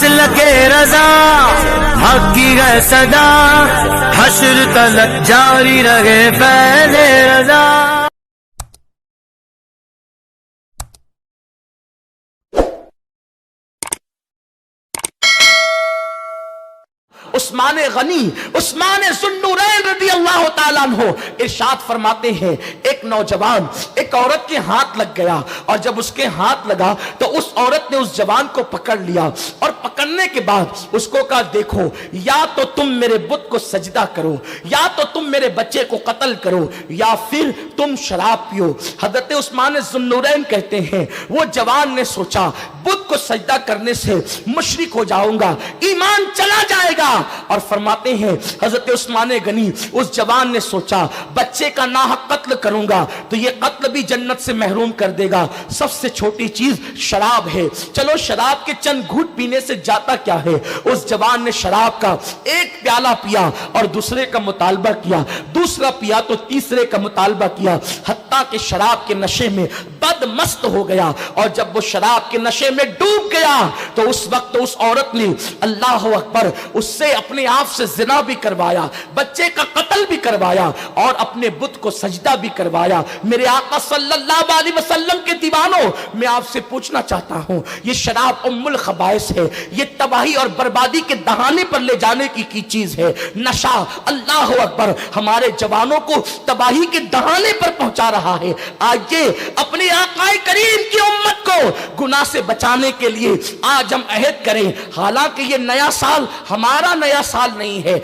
مسلک رضا حق کی ہے صدا، حشر تلک جاری رہے فیض رضا۔ عثمان غنی، عثمان ذو النورین رضی اللہ تعالیٰ عنہ ارشاد فرماتے ہیں ایک نوجوان ایک عورت کے ہاتھ لگ گیا، اور جب اس کے ہاتھ لگا تو اس عورت نے اس جوان کو پکڑ لیا، اور پکڑنے کے بعد اس کو کہا دیکھو یا تو تم میرے بت کو سجدہ کرو، یا تو تم میرے بچے کو قتل کرو، یا پھر تم شراب پیو۔ حضرت عثمان ذو النورین کہتے ہیں وہ جوان نے سوچا بت کو سجدہ کرنے سے مشرک ہو جاؤں گا، ایمان چلا جائے گا، اور فرماتے ہیں حضرت عثمان غنی اس جوان نے سوچا بچے کا ناحق قتل کروں گا تو یہ قتل بھی جنت سے محروم کر دے گا، سب سے چھوٹی چیز شراب ہے، چلو شراب کے چند گھوٹ پینے سے جاتا کیا ہے۔ اس جوان نے شراب کا ایک پیالہ پیا اور دوسرے کا مطالبہ کیا، دوسرا پیا تو تیسرے کا مطالبہ کیا، حتیٰ کہ شراب کے نشے میں بد مست ہو گیا، اور جب وہ شراب کے نشے میں ڈوب گیا تو اس وقت اس عورت نے اللہ اکبر اس سے اپنے آپ سے زنا بھی کروایا، بچے کا قتل بھی کروایا، اور اپنے بت کو سجدہ بھی کروایا۔ میرے آقا صلی اللہ علیہ وسلم کے دیوانوں، میں آپ سے پوچھنا چاہتا ہوں یہ شراب ام الخبائث ہے، یہ تباہی اور بربادی کے دہانے پر لے جانے کی چیز ہے۔ نشہ اللہ اکبر ہمارے جوانوں کو تباہی کے دہانے پر پہنچا رہا ہے۔ آئیے اپنے آقا کریم کی امت کو گناہ سے بچانے کے لیے آج ہم عہد کریں، حالانکہ یہ نیا سال ہمارا نیا سال نہیں ہے،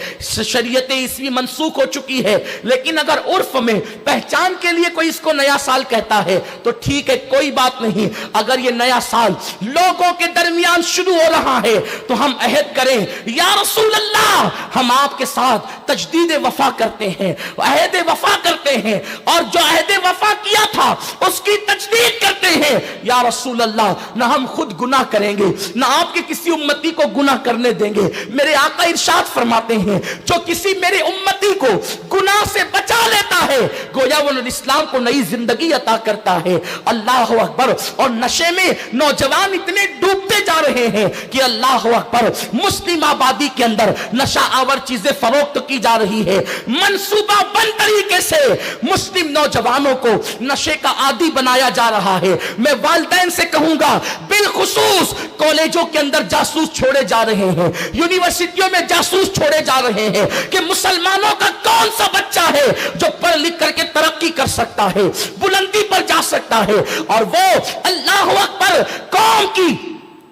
شریعت عیسوی منسوخ ہو چکی ہے، لیکن اگر عرف میں پہچان کے لیے کوئی اس کو نیا سال کہتا ہے تو ٹھیک ہے، کوئی بات نہیں۔ اگر یہ نیا سال لوگوں کے درمیان شروع ہو رہا ہے تو ہم عہد کریں یا رسول اللہ ہم آپ کے ساتھ تجدید وفا کرتے ہیں، عہد وفا کرتے ہیں، اور جو عہد وفا کیا تھا اس کی تجدید کرتے ہیں۔ یا رسول اللہ نہ ہم خود گناہ کریں گے نہ آپ کے کسی امتی کو گناہ کرنے دیں گے۔ میرے آقا ارشاد فرماتے ہیں جو کسی میرے امتی کو گناہ سے بچا لیتا ہے گویا وہ اسلام کو نئی زندگی عطا کرتا ہے۔ اللہ اکبر۔ اور نشے میں نوجوان اتنے ڈوبتے جا رہے ہیں کہ اللہ اکبر مسلم آبادی کے اندر نشہ آور چیزیں فروخت کی جا رہی ہے، منصوبہ بند طریقے سے مسلم نوجوانوں کو نشے کا عادی بنایا جا رہا ہے۔ میں والدین سے کہوں گا بالخصوص کالجوں کے اندر جاسوس چھوڑے جا رہے ہیں، یونیورسٹیوں میں جاسوس چھوڑے جا رہے ہیں کہ مسلمانوں کا کون سا بچہ ہے جو پڑھ لکھ کر کے ترقی کر سکتا ہے، بلندی پر جا سکتا ہے، اور وہ اللہ اکبر قوم کی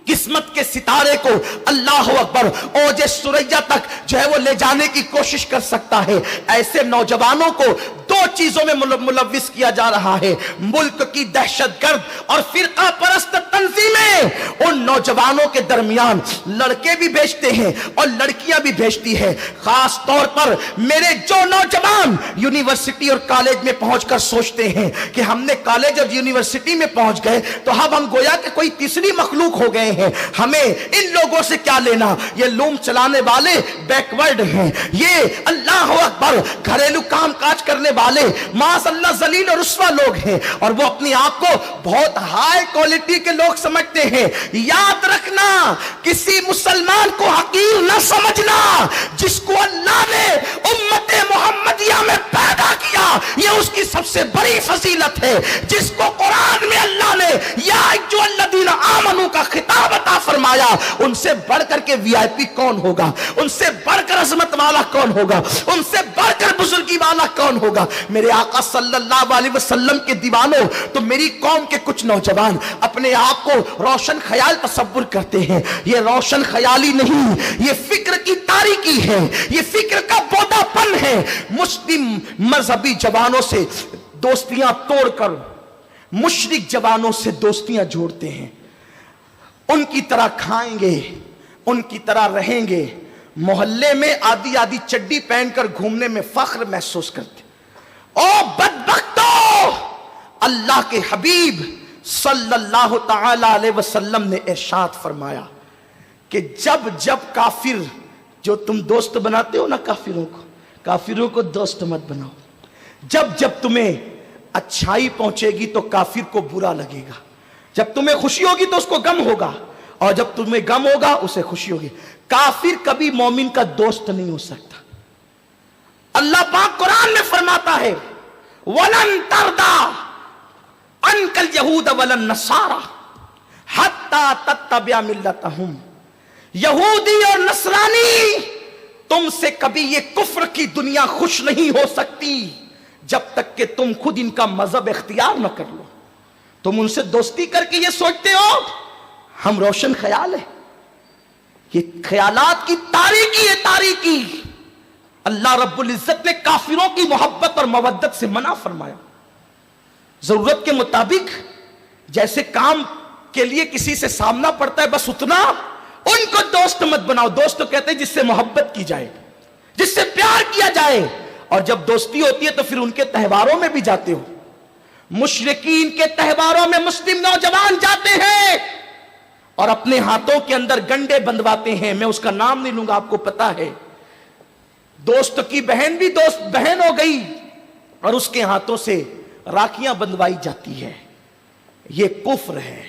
قسمت کے ستارے کو اللہ اکبر اوج سریا تک جو ہے وہ لے جانے کی کوشش کر سکتا ہے۔ ایسے نوجوانوں کو دو چیزوں میں ملوث کیا جا رہا ہے، ملک کی دہشت گرد اور فرقہ پرست تنظیمیں ان نوجوانوں کے درمیان لڑکے بھی بھیجتے ہیں اور لڑکیاں بھی بھیجتی ہیں۔ خاص طور پر میرے جو نوجوان یونیورسٹی اور کالج میں پہنچ کر سوچتے ہیں کہ ہم نے کالج اور یونیورسٹی میں پہنچ گئے تو اب ہم گویا کہ کوئی تیسری مخلوق ہو گئے ہیں، ہمیں ان لوگوں سے کیا لینا، یہ لوم چلانے والے بیکورڈ ہیں، یہ اللہ اکبر گھریلو کام کاج کرنے والے معاذ اللہ ذلیل اور رسوا لوگ ہیں، اور وہ اپنی آپ کو بہت ہائی کوالٹی کے لوگ سمجھتے ہیں۔ یاد رکھنا کسی مسلمان کو حقیر نہ سمجھنا، جس کو اللہ نے امت محمدیہ میں پیدا کیا یہ اس کی سب سے بڑی فضیلت ہے۔ جس کو قرآن میں اللہ نے یا ایھا الذین آمنوا کا خطاب عطا فرمایا، ان سے بڑھ کر کے وی آئی پی کون ہوگا، ان سے بڑھ کر عظمت والا کون ہوگا، ان سے بڑھ کر بزرگی والا کون ہوگا۔ میرے آقا صلی اللہ علیہ وسلم کے دیوانوں، تو میری قوم کے کچھ نوجوان اپنے آپ کو روشن خیال تصور کرتے ہیں، یہ روشن خیالی نہیں، یہ فکر کی تاریکی ہے، یہ فکر کا بودا پن ہے۔ مسلم مذہبی جوانوں سے دوستیاں توڑ کر مشرک جوانوں سے دوستیاں جوڑتے ہیں، ان کی طرح کھائیں گے، ان کی طرح رہیں گے، محلے میں آدھی آدھی چڈی پہن کر گھومنے میں فخر محسوس کرتے۔ او بدبختو، اللہ کے حبیب صلی اللہ تعالی علیہ وسلم نے ارشاد فرمایا کہ جب جب کافر، جو تم دوست بناتے ہو نا کافروں کو دوست مت بناؤ، جب جب تمہیں اچھائی پہنچے گی تو کافر کو برا لگے گا، جب تمہیں خوشی ہوگی تو اس کو غم ہوگا، اور جب تمہیں غم ہوگا اسے خوشی ہوگی. کافر کبھی مومن کا دوست نہیں ہو سکتا. اللہ پاک قرآن میں فرماتا ہے وَلَن تَرْضَىٰ عَنْكَ الْيَهُودَ وَلَا النَّصَارَىٰ حَتَّىٰ تَتَّبِعَ مِلَّتَهُمْ. یہودی اور نصرانی تم سے کبھی یہ کفر کی دنیا خوش نہیں ہو سکتی جب تک کہ تم خود ان کا مذہب اختیار نہ کر لو. تم ان سے دوستی کر کے یہ سوچتے ہو ہم روشن خیال ہے. یہ خیالات کی تاریکی ہے تاریکی. اللہ رب العزت نے کافروں کی محبت اور مودت سے منع فرمایا. ضرورت کے مطابق جیسے کام کے لیے کسی سے سامنا پڑتا ہے بس اتنا. ان کو دوست مت بناؤ. دوست تو کہتے ہیں جس سے محبت کی جائے, جس سے پیار کیا جائے. اور جب دوستی ہوتی ہے تو پھر ان کے تہواروں میں بھی جاتے ہو. مشرکین کے تہواروں میں مسلم نوجوان جاتے ہیں اور اپنے ہاتھوں کے اندر گنڈے بندواتے ہیں. میں اس کا نام نہیں لوں گا, آپ کو پتا ہے. دوست کی بہن بھی دوست بہن ہو گئی اور اس کے ہاتھوں سے راکیاں بندوائی جاتی ہے. یہ کفر ہے,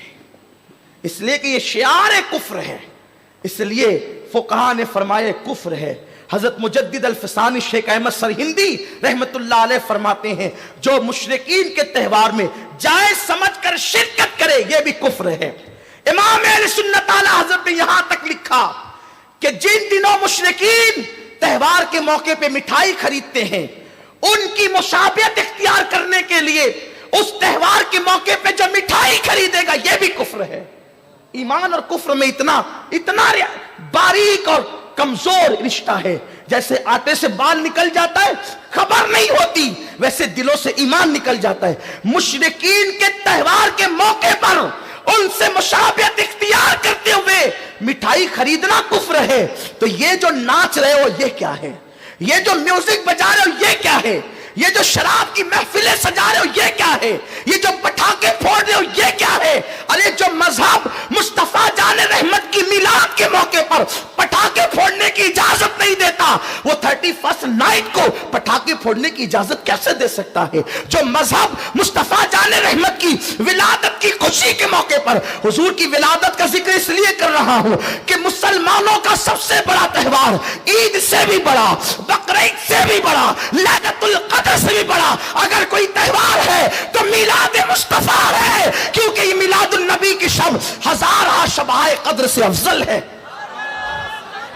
اس لیے کہ یہ شعار کفر ہے. اس لیے فقہا نے فرمایا کفر ہے. حضرت مجدد الفسانی شیخ احمد سرہندی رحمت اللہ علیہ فرماتے ہیں جو مشرکین کے تہوار میں جائز سمجھ کر شرکت کرے یہ بھی کفر ہے. امام اہل سنت اعلی حضرت نے یہاں تک لکھا کہ جن دنوں مشرکین تہوار کے موقع پہ مٹھائی خریدتے ہیں ان کی مشابہت اختیار کرنے کے لیے اس تہوار کے موقع پہ جو مٹھائی خریدے گا یہ بھی کفر ہے. ایمان اور کفر میں اتنا باریک اور کمزور رشتہ ہے. جیسے آٹے سے بال نکل جاتا ہے خبر نہیں ہوتی, ویسے دلوں سے ایمان نکل جاتا ہے. مشرکین کے تہوار کے موقع پر ان سے مشابہت اختیار کرتے ہوئے مٹھائی خریدنا کفر ہے. تو یہ جو ناچ رہے ہو یہ کیا ہے؟ یہ جو میوزک بجا رہے ہو یہ کیا ہے؟ یہ جو شراب کی محفلیں سجا رہے ہو یہ کیا ہے؟ یہ جو پٹاخے پھوڑ رہے ہو یہ کیا ہے؟ ارے جو مذہب مصطفیٰ جان رحمت کی میلاد کے موقع پر پٹاخے پھوڑنے کی اجازت نہیں دیتا, وہ 31 نائٹ کو پٹاخے پھوڑنے کی اجازت کیسے دے سکتا ہے؟ جو مذہب مصطفیٰ جان رحمت کی ولادت کی خوشی کے موقع پر, حضور کی ولادت کا ذکر اس لیے کر رہا ہوں کہ مسلمانوں کا سب سے بڑا تہوار, عید سے بھی بڑا, بقرعید سے بھی بڑا, لیلۃ القدر سے بھی بڑا اگر کوئی تہوار ہے تو میلاد مصطفیٰ ہے, کیونکہ یہ میلاد النبی کی شب 1000 شبائے قدر سے افضل ہے.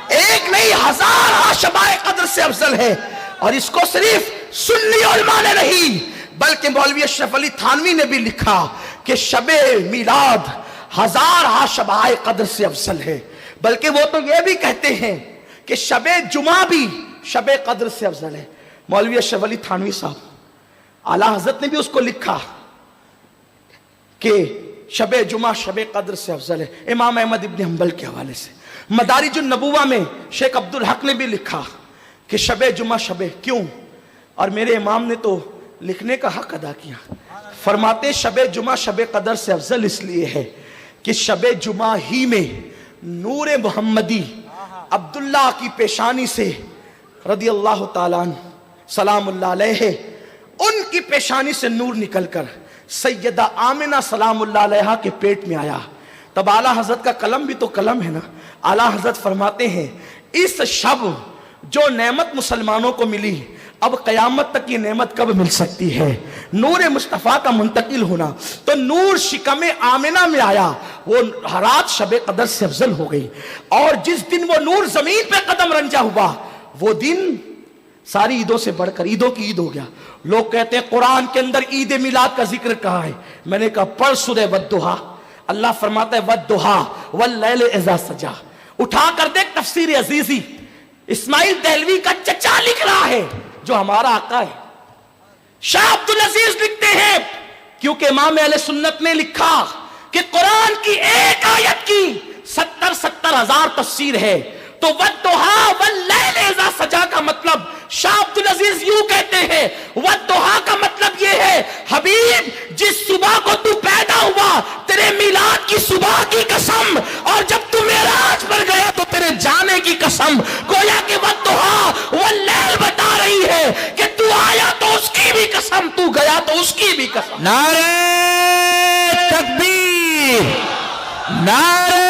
ایک نہیں 1000 شبائے قدر سے افضل ہے. اور اس کو صرف سنی علماء نے نہیں بلکہ مولوی اشرف علی تھانوی نے بھی لکھا کہ شب میلاد 1000 شبائے قدر سے افضل ہے. بلکہ وہ تو یہ بھی کہتے ہیں کہ شب جمعہ بھی شب قدر سے افضل ہے. مولوی اشرف علی تھانوی صاحب اعلیٰ حضرت نے بھی اس کو لکھا کہ شب جمعہ شب قدر سے افضل ہے. امام احمد ابن حنبل کے حوالے سے مدارج النبوہ میں شیخ عبدالحق نے بھی لکھا کہ شب جمعہ شب کیوں, اور میرے امام نے تو لکھنے کا حق ادا کیا. فرماتے شب جمعہ شب قدر سے افضل اس لیے ہے کہ شب جمعہ ہی میں نور محمدی عبداللہ کی پیشانی سے رضی اللہ تعالیٰ عنہ سلام اللہ علیہ, ان کی پیشانی سے نور نکل کر سیدہ آمنہ سلام اللہ علیہ کے پیٹ میں آیا. تب اعلیٰ حضرت کا قلم بھی تو قلم ہے نا. اعلیٰ حضرت فرماتے ہیں اس شب جو نعمت مسلمانوں کو ملی اب قیامت تک یہ نعمت کب مل سکتی ہے؟ نور مصطفیٰ کا منتقل ہونا. تو نور شکم آمنہ میں آیا, وہ رات شب قدر سے افضل ہو گئی. اور جس دن وہ نور زمین پہ قدم رنجا ہوا وہ دن ساری عیدوں سے بڑھ کر عیدوں کی عید ہو گیا. لوگ کہتے ہیں قرآن کے اندر عید میلاد کا ذکر کہا ہے. میں نے کہا پڑھ سورہ والضحیٰ. اللہ فرماتا ہے والضحیٰ واللیل اذا سجا. اٹھا کر دیکھ تفسیر عزیزی, اسماعیل دہلوی کا چچا لکھ رہا ہے جو ہمارا آقا ہے. شاہ عبدالعزیز لکھتے ہیں کیونکہ امام اہل سنت نے لکھا کہ قرآن کی ایک آیت کی 70 ہزار تفسیر ہے. تو والضحیٰ واللیل اذا سجا کا مطلب شاہ عبدالعزیز یوں کہتے ہیں والضحیٰ کا مطلب یہ ہے حبیب جس صبح کو تو پیدا ہوا تیرے میلاد کی صبح کی قسم, اور جب تو معراج پر گیا تو تیرے جانے کی قسم. گویا کہ والضحیٰ واللیل بتا رہی ہے کہ تو آیا تو اس کی بھی قسم, تو گیا تو اس کی بھی قسم. نعرہ تکبیر, نعرہ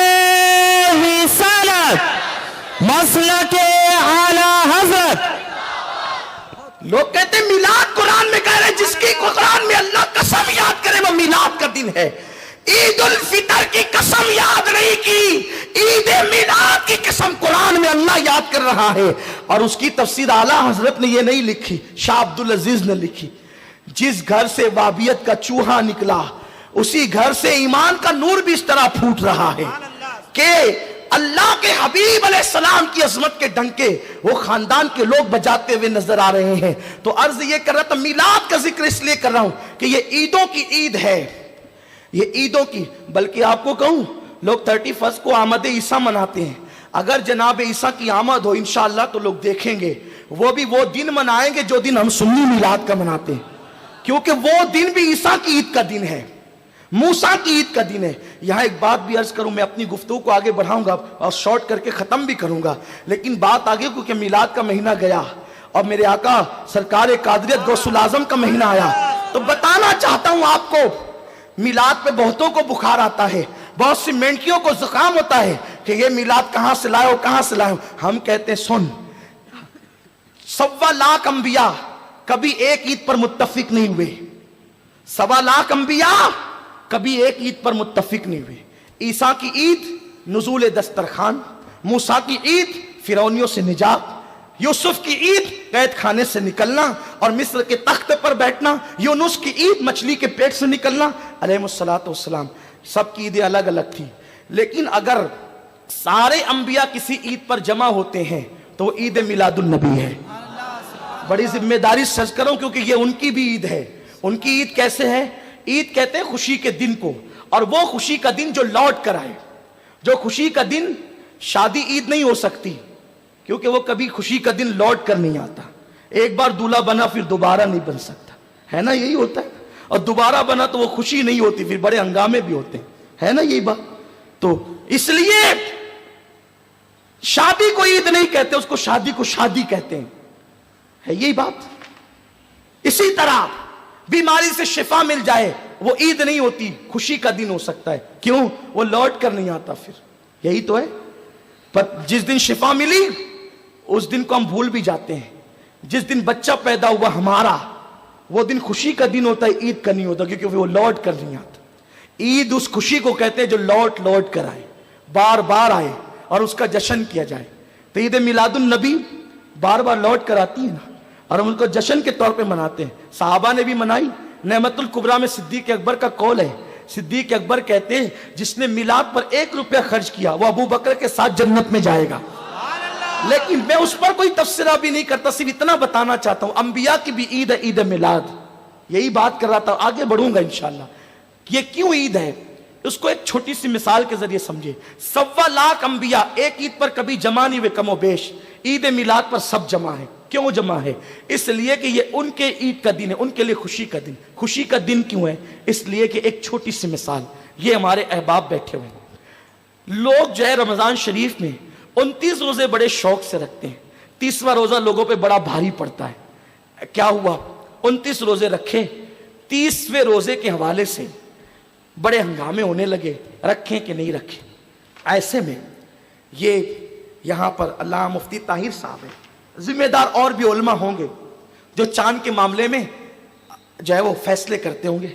مسلک اعلی حضرت. لوگ کہتے ہیں میلاد قرآن میں کہہ رہے ہیں، جس کی قرآن میں اللہ قسم یاد کرے وہ میلاد کا دن ہے. عید الفطر کی قسم یاد نہیں کی، عید میلاد کی قسم قرآن میں اللہ یاد کر رہا ہے. اور اس کی تفسیر اعلیٰ حضرت نے یہ نہیں لکھی، شاہ عبدالعزیز نے لکھی. جس گھر سے وابیت کا چوہا نکلا اسی گھر سے ایمان کا نور بھی اس طرح پھوٹ رہا ہے کہ اللہ کے حبیب علیہ السلام کی عظمت کے ڈنکے وہ خاندان کے لوگ بجاتے ہوئے نظر آ رہے ہیں. تو عرض یہ کر رہا تھا، میلاد کا ذکر اس لیے کر رہا ہوں کہ یہ عیدوں کی عید ہے، یہ عیدوں کی. بلکہ آپ کو کہوں، لوگ 31 کو آمد عیسیٰ مناتے ہیں. اگر جناب عیسیٰ کی آمد ہو انشاءاللہ تو لوگ دیکھیں گے وہ بھی وہ دن منائیں گے جو دن ہم سنی میلاد کا مناتے ہیں، کیونکہ وہ دن بھی عیسیٰ کی عید کا دن ہے، موسیٰ کی عید کا دن ہے. یہاں ایک بات بھی عرض کروں، میں اپنی گفتگو کو آگے بڑھاؤں گا اور شارٹ کر کے ختم بھی کروں گا، لیکن بات آگے کیونکہ میلاد کا مہینہ گیا اور میرے آقا سرکار قادریت غوث العظم کا مہینہ آیا، تو بتانا چاہتا ہوں آپ کو، میلاد پہ بہتوں کو بخار آتا ہے، بہت سی مینٹیوں کو زکام ہوتا ہے کہ یہ میلاد کہاں سے لائے ہو، کہاں سے لائے ہو. ہم کہتے ہیں سن، 1.25 لاکھ انبیاء کبھی ایک عید پر متفق نہیں ہوئے، 1.25 لاکھ انبیاء کبھی ایک عید پر متفق نہیں ہوئے. عیسیٰ کی عید نزول دسترخوان، موسیٰ کی عید فرعونیوں سے نجات، یوسف کی عید قید خانے سے نکلنا اور مصر کے تخت پر بیٹھنا، یونس کی عید مچھلی کے پیٹ سے نکلنا، علیہ السلام. سب کی عیدیں الگ الگ تھی، لیکن اگر سارے انبیاء کسی عید پر جمع ہوتے ہیں تو وہ عید میلاد النبی ہے. بڑی ذمہ داری سے عرض کروں کیونکہ یہ ان کی بھی عید ہے. ان کی عید کیسے ہے؟ عید کہتے ہیں خوشی کے دن کو، اور وہ خوشی کا دن جو لوٹ کر آئے. جو خوشی کا دن، شادی عید نہیں ہو سکتی کیونکہ وہ کبھی خوشی کا دن لوٹ کر نہیں آتا. ایک بار دولہا بنا پھر دوبارہ نہیں بن سکتا، ہے نا؟ یہی ہوتا ہے. اور دوبارہ بنا تو وہ خوشی نہیں ہوتی، پھر بڑے ہنگامے بھی ہوتے ہیں، ہے نا یہی بات؟ تو اس لیے شادی کو عید نہیں کہتے، اس کو شادی کو شادی کہتے ہیں، ہے یہی بات. اسی طرح بیماری سے شفا مل جائے وہ عید نہیں ہوتی، خوشی کا دن ہو سکتا ہے. کیوں؟ وہ لوٹ کر نہیں آتا. پھر یہی تو ہے. پر جس دن شفا ملی اس دن کو ہم بھول بھی جاتے ہیں. جس دن بچہ پیدا ہوا ہمارا، وہ دن خوشی کا دن ہوتا ہے، عید کا نہیں ہوتا، کیونکہ وہ لوٹ کر نہیں آتا. عید اس خوشی کو کہتے ہیں جو لوٹ کر آئے، بار بار آئے اور اس کا جشن کیا جائے. تو عید میلاد النبی بار بار لوٹ کر آتی ہے نا، اور ہم ان کو جشن کے طور پہ مناتے ہیں. صحابہ نے بھی منائی. نعمت الکبریٰ میں صدیق اکبر کا قول ہے. صدیق اکبر کہتے ہیں جس نے میلاد پر 1 روپیہ خرچ کیا وہ ابو بکر کے ساتھ جنت میں جائے گا. لیکن میں اس پر کوئی تفسیرہ بھی نہیں کرتا، صرف اتنا بتانا چاہتا ہوں انبیاء کی بھی عید ہے، عید میلاد. یہی بات کر رہا تھا، آگے بڑھوں گا انشاءاللہ. یہ کیوں عید ہے اس کو ایک چھوٹی سی مثال کے ذریعے سمجھے. 1.25 لاکھ انبیاء ایک عید پر کبھی جمع نہیں ہوئے کم و بیش، عید میلاد پر سب جمع ہے. کیوں جمع ہے؟ اس لیے کہ یہ ان کے عید کا دن ہے، ان کے لیے خوشی کا دن. خوشی کا دن کیوں ہے؟ اس لیے کہ ایک چھوٹی سی مثال، یہ ہمارے احباب بیٹھے ہوئے ہیں، لوگ جو ہے رمضان شریف میں 29 روزے بڑے شوق سے رکھتے ہیں. 30واں روزہ لوگوں پہ بڑا بھاری پڑتا ہے. کیا ہوا؟ 29 روزے رکھے، 30ویں روزے کے حوالے سے بڑے ہنگامے ہونے لگے، رکھیں کہ نہیں رکھیں. ایسے میں یہ یہاں پر علامہ مفتی طاہر صاحب ہیں، ذمہ دار اور بھی علماء ہوں گے جو چاند کے معاملے میں جو ہے وہ فیصلے کرتے ہوں گے.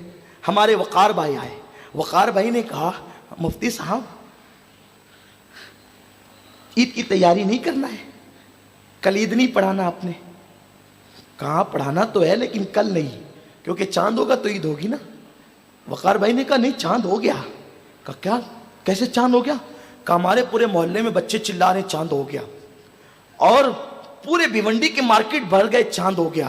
ہمارے وقار بھائی آئے. وقار بھائی نے کہا مفتی صاحب عید کی تیاری نہیں کرنا ہے؟ کل عید نہیں پڑھانا آپ نے؟ کہا پڑھانا تو ہے لیکن کل نہیں، کیونکہ چاند ہوگا تو عید ہوگی نا. وقار بھائی نے کہا نہیں چاند ہو گیا. کہا کیا؟ کیسے چاند ہو گیا؟ کہا ہمارے پورے محلے میں بچے چلا رہے چاند ہو گیا، اور پورے بھیونڈی کے مارکیٹ بھر گئے چاند ہو گیا،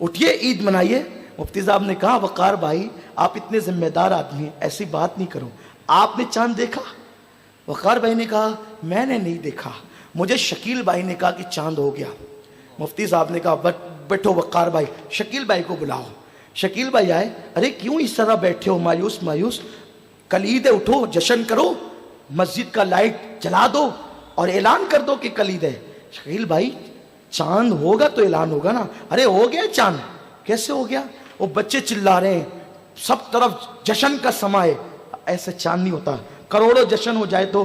اٹھیے عید منائیے. مفتی صاحب نے کہا وقار بھائی آپ اتنے ذمہ دار آدمی ہیں، ایسی بات نہیں کرو، آپ نے چاند دیکھا؟ وقار بھائی نے کہا میں نے نہیں دیکھا، مجھے شکیل بھائی نے کہا کہ چاند ہو گیا. مفتی صاحب نے کہا بیٹھو وقار بھائی، شکیل بھائی کو بلاؤ. شکیل بھائی آئے. ارے کیوں اس طرح بیٹھے ہو مایوس مایوس؟ کل عید ہے، اٹھو جشن کرو، مسجد کا لائٹ جلا دو اور اعلان کر دو کہ کل عید ہے. شکیل بھائی چاند ہوگا تو اعلان ہوگا نا. ارے ہو گیا چاند. کیسے ہو گیا؟ وہ بچے چلا رہے ہیں، سب طرف جشن کا سما ہے. ایسے چاند نہیں ہوتا، کروڑوں جشن ہو جائے تو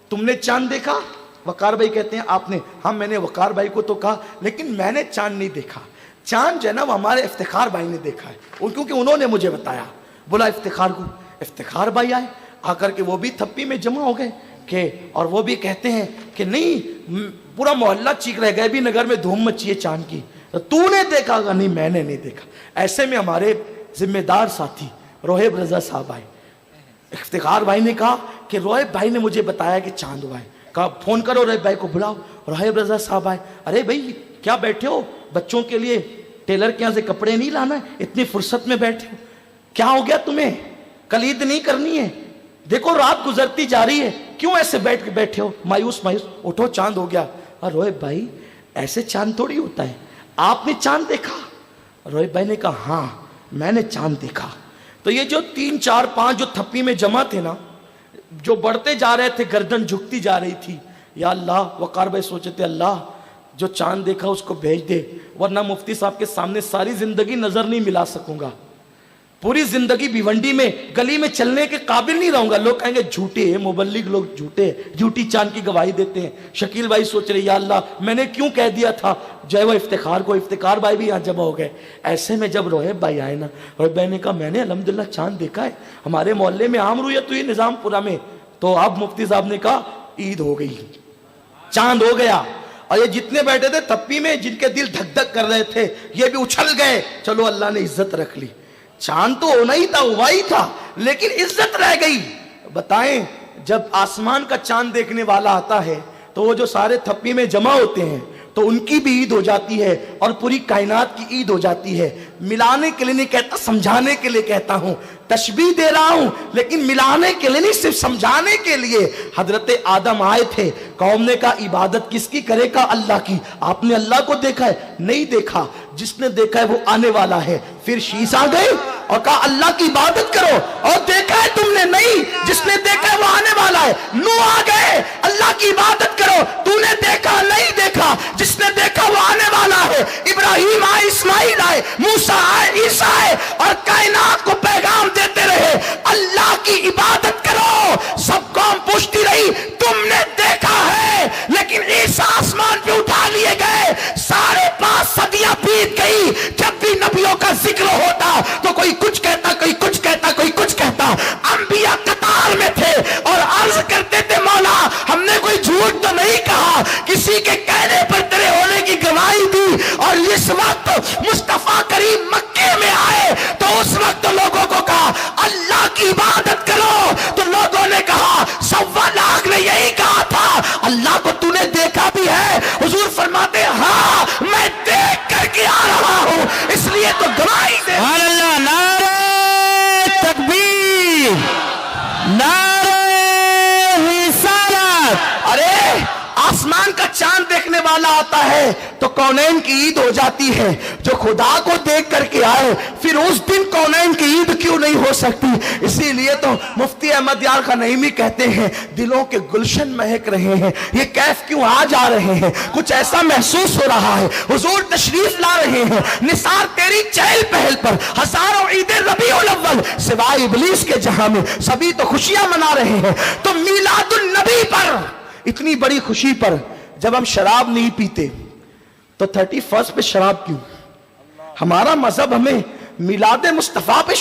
تم نے چاند دیکھا؟ وقار بھائی کہتے ہیں آپ نے, ہاں میں نے وقار بھائی کو تو کہا, لیکن میں نے چاند نہیں دیکھا. چاند جناب ہمارے افتخار بھائی نے دیکھا ہے, کیونکہ انہوں نے مجھے بتایا. بولا افتخار کو, افتخار بھائی آئے, آ کر کے وہ بھی تھپی میں جمع ہو گئے کہ, اور وہ بھی کہتے ہیں کہ نہیں پورا محلہ چیخ رہ گئے بھی نگر میں دھوم مچی ہے چاند کی, تو نے دیکھا گا؟ نہیں میں نے نہیں دیکھا. ایسے میں ہمارے ذمہ دار ساتھی روہب رضا صاحب آئے. افتخار بھائی نے کہا کہ روہب بھائی نے مجھے بتایا کہ چاند ہوا ہے. کہا فون کرو روہب بھائی کو بلاؤ. روہب رضا صاحب آئے. ارے بھائی کیا بیٹھے ہو, بچوں کے لیے ٹیلر کے یہاں سے کپڑے نہیں لانا ہے, اتنی فرصت میں بیٹھے ہو, کیا ہو گیا تمہیں, کل عید نہیں کرنی ہے, دیکھو رات گزرتی جا رہی ہے, کیوں ایسے بیٹھ کے بیٹھے ہو مایوس مایوس, اٹھو چاند ہو گیا. اور روہب بھائی ایسے چاند تھوڑی ہوتا ہے, آپ نے چاند دیکھا؟ روہب بھائی نے کہا ہاں میں نے چاند دیکھا. تو یہ جو 3 4 5 جو تھپی میں جمع تھے نا, جو بڑھتے جا رہے تھے, گردن جھکتی جا رہی تھی, یا اللہ وقار بھائی سوچے تھے اللہ جو چاند دیکھا اس کو بھیج دے, ورنہ مفتی صاحب کے سامنے ساری زندگی نظر نہیں ملا سکوں گا, پوری زندگی بھیونڈی میں گلی میں چلنے کے قابل نہیں رہوں گا. لوگ کہیں گے جھوٹے ہیں مبلغ لوگ, جھوٹے جھوٹی چاند کی گواہی دیتے ہیں. شکیل بھائی سوچ رہے یا اللہ میں نے کیوں کہہ دیا تھا جو ہے وہ افتخار کو. افتخار بھائی بھی یہاں جمع ہو گئے. ایسے میں جب روہب بھائی آئے نا, روہب بھائی نے کہا میں نے الحمدللہ چاند دیکھا ہے, ہمارے محلے میں عام رویت ہوئی نظام پورا میں. تو اب مفتی صاحب نے کہا عید ہو گئی, چاند ہو گیا. اور یہ جتنے بیٹھے تھے تپی میں, جن کے دل دھک دھک کر رہے تھے, یہ بھی اچھل گئے. چلو اللہ نے عزت رکھ لی. چاند تو ہونا ہی تھا, ہوا ہی تھا, لیکن عزت رہ گئی. بتائیں جب آسمان کا چاند دیکھنے والا آتا ہے تو وہ جو سارے تھپی میں جمع ہوتے ہیں تو ان کی بھی عید ہو جاتی ہے اور پوری کائنات کی عید ہو جاتی ہے. ملانے کے لیے نہیں کہتا, سمجھانے کے لیے کہتا ہوں. تشبیہ دے رہا ہوں لیکن ملانے کے لیے نہیں, صرف سمجھانے کے لیے. حضرت آدم آئے تھے, قوم نے کہا عبادت کس کی کرے گا؟ اللہ کی. آپ نے اللہ کو دیکھا ہے؟ نہیں دیکھا. جس نے دیکھا ہے وہ آنے والا ہے. پھر شیش آ گئے اور کہا اللہ کی عبادت کرو, اور دیکھا ہے تم نے؟ نہیں. جس نے دیکھا ہے وہ آنے والا ہے. نوح آ گئے, اللہ کی عبادت کرو, تو نے دیکھا؟ نہیں دیکھا. جس نے دیکھا وہ آنے والا ہے. ابراہیم آئے, اسماعیل آئے, موسیٰ آئے, عیسیٰ آئے, اور کائنات کو پیغام دیتے رہے اللہ کی عبادت کرو. سب قوم پوچھتی رہی تم نے دیکھا ہے, لیکن عیسیٰ آسمان پہ اٹھا لیے گئے. 5.5 صدیاں بیت گئی. جب بھی نبیوں کا ذکر ہوتا تو کوئی کچھ کہتا, کوئی کچھ کہتا, کوئی کچھ کہتا. انبیاء قطار میں تھے اور عرض کرتے تھے مولا ہم نے کوئی جھوٹ تو نہیں کہا, کسی کے کہنے پر تیرے ہونے کی گواہی دی. اور اس وقت مصطفیٰ کریم مکے میں آئے تو اس وقت لوگوں کو کہا اللہ کی عبادت کرو, تو لوگوں نے کہا 1.25 لاکھ نے یہی کہا تھا اللہ کو تو نے دیکھا بھی ہے؟ حضور فرماتے ہاں میں دیکھ کر کے آ رہا ہوں, اس لیے تو گواہی دے. اللہ نعرہ تکبیر, نعرہ رسالت. ارے آسمان کا چاند دیکھنے والا آتا ہے تو کونین کی عید ہو جاتی ہے. جو خدا کو دیکھ کر کے آئے پھر اس دن کونین کی عید کیوں نہیں ہو سکتی؟ اسی لیے تو مفتی احمد یار خنیمی کہتے ہیں دلوں کے گلشن مہک رہے ہیں, یہ کیف کیوں آ جا رہے ہیں؟ کچھ ایسا محسوس ہو رہا ہے حضور تشریف لا رہے ہیں. نثار تیری چہل پہل پر ہزاروں عید ربیع الاول سوائے ابلیس کے جہاں میں سبھی تو خوشیاں منا رہے ہیں. تو میلاد النبی پر اتنی بڑی خوشی پر جب ہم شراب نہیں پیتے تو 31 پہ شراب کیوں؟ ہمارا مذہب ہمیں میلاد مصطفیٰ پہ